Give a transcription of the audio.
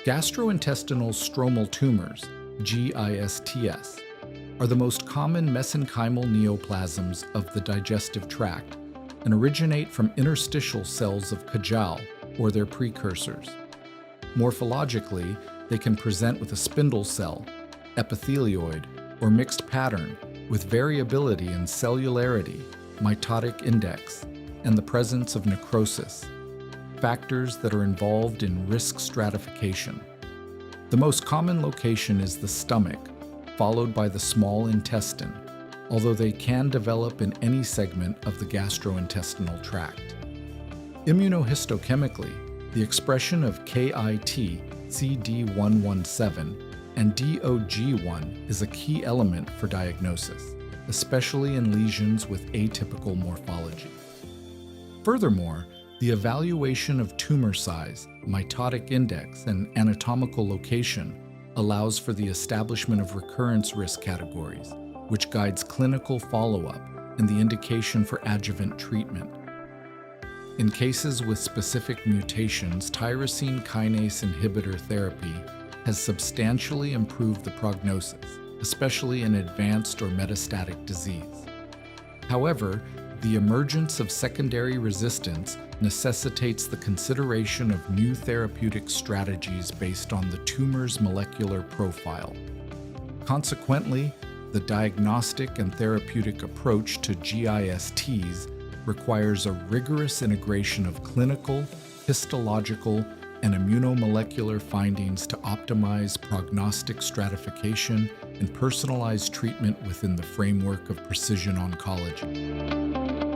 Gastrointestinal stromal tumors, GISTs, are the most common mesenchymal neoplasms of the digestive tract and originate from interstitial cells of Cajal or their precursors. Morphologically, they can present with a spindle cell, epithelioid, or mixed pattern with variability in cellularity, mitotic index, and the presence of necrosis, factors that are involved in risk stratification. The most common location is the stomach, followed by the small intestine, although they can develop in any segment of the gastrointestinal tract. Immunohistochemically, the expression of KIT, CD117, and DOG1 is a key element for diagnosis, especially in lesions with atypical morphology. Furthermore, the evaluation of tumor size, mitotic index, and anatomical location allows for the establishment of recurrence risk categories, which guides clinical follow-up and the indication for adjuvant treatment. In cases with specific mutations, tyrosine kinase inhibitor therapy has substantially improved the prognosis, especially in advanced or metastatic disease. However, the emergence of secondary resistance necessitates the consideration of new therapeutic strategies based on the tumor's molecular profile. Consequently, the diagnostic and therapeutic approach to GISTs requires a rigorous integration of clinical, histological, and immunomolecular findings to optimize prognostic stratification and personalized treatment within the framework of precision oncology.